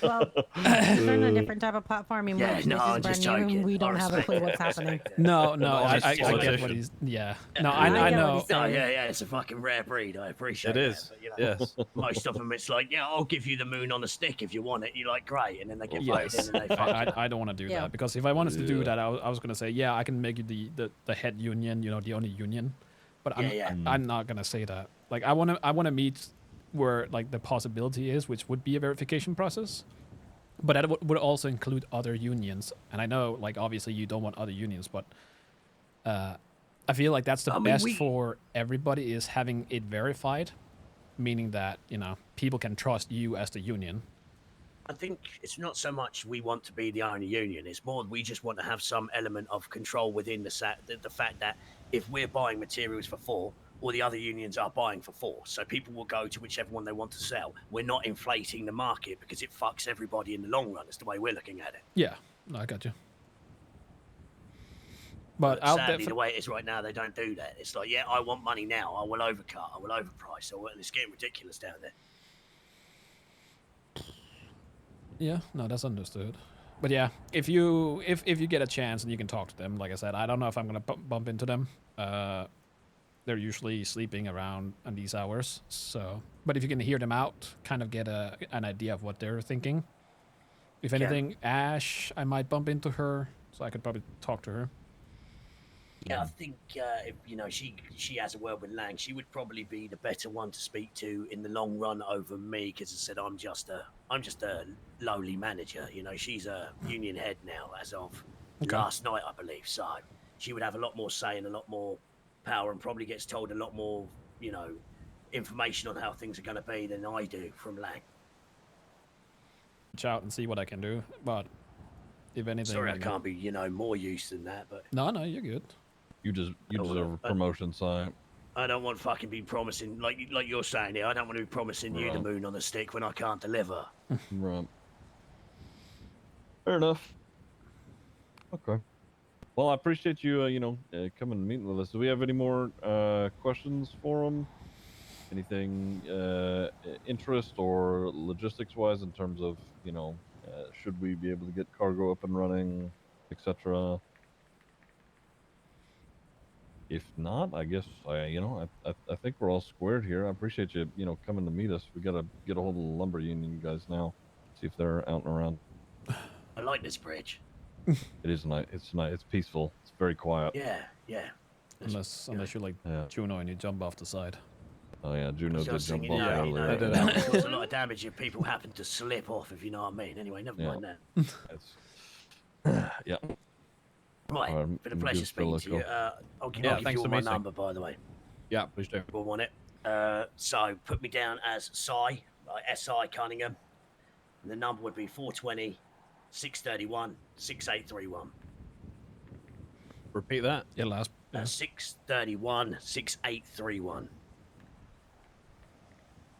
Well, we're on a different type of platform. I mean, Yeah, this I'm is just brand new. joking. We don't I have a respect clue that. what's I happening. respect that. No, No, I get what politician. he's... Yeah. No, I I get what know. he's saying. Yeah, it's a fucking rare breed. I appreciate It that, is. but, you know, Yes. most of them, it's like, yeah, I'll give you the moon on a stick if you want it. You're like, great, and then they get voted Yes. in and they fuck you. I don't want to do Yeah. that, because if I wanted to do that, I was going to say, yeah, I can make you the head union, the only union. But I'm not going to say that. Like, I want to meet where, like, the possibility is, which would be a verification process. But that would also include other unions. And I know, like, obviously you don't want other unions, but I feel like that's the best for everybody, is having it verified, meaning that, people can trust you as the union. I think it's not so much we want to be the only union. It's more we just want to have some element of control within the fact that if we're buying materials for 4, all the other unions are buying for 4. So people will go to whichever one they want to sell. We're not inflating the market, because it fucks everybody in the long run. It's the way we're looking at it. Yeah, no, I got you. But sadly, the way it is right now, they don't do that. It's like, yeah, I want money now. I will overcut. I will overprice. And it's getting ridiculous down there. Yeah, no, that's understood. But yeah, if you get a chance and you can talk to them, like I said, I don't know if I'm gonna bump into them. They're usually sleeping around on these hours. So, but if you can hear them out, kind of get an idea of what they're thinking. If anything, Ash, I might bump into her, so I could probably talk to her. Yeah, I think if she has a word with Lang, she would probably be the better one to speak to in the long run over me, because I said I'm just a lowly manager. She's a union head now as of last night, I believe. So she would have a lot more say and a lot more power, and probably gets told a lot more, information on how things are going to be than I do from Lang. Reach out and see what I can do, but if anything, sorry, I can't be more use than that. But no, you're good. You deserve a promotion, Si. I don't want fucking be promising like you're saying here. I don't want to be promising you the moon on a stick when I can't deliver. Right. Fair enough. Okay. Well, I appreciate you, coming and meeting with us. Do we have any more questions for him? Anything interest or logistics-wise in terms of, should we be able to get cargo up and running, etc.? If not, I guess I think we're all squared here. I appreciate you, coming to meet us. We gotta get a hold of the lumber union guys now, see if they're out and around. I like this bridge. It is nice. It's nice. It's peaceful. It's very quiet. Yeah. Unless you're like Juno and you jump off the side. Oh yeah, Juno did jump off earlier. earlier. It causes a lot of damage if people happen to slip off, if you know what I mean. Anyway, never mind that. Yeah. Right, been a pleasure speaking to you. I'll give you all my number, by the way. Yeah, please do. We'll want it. So put me down as Si, like S.I. Cunningham. And the number would be 420 631 6831. Repeat that. Yeah, last. 631 6831.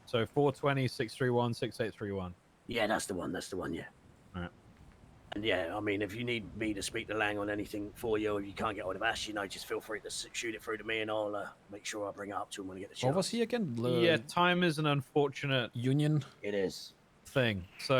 So 420 631 6831. Yeah, that's the one. Yeah. All right. And yeah, I mean, if you need me to speak to Lang on anything for you, or you can't get hold of Ash, just feel free to shoot it through to me, and I'll make sure I bring it up to him when I get the chance. What was he again? Yeah, time is an unfortunate union. It is. thing. So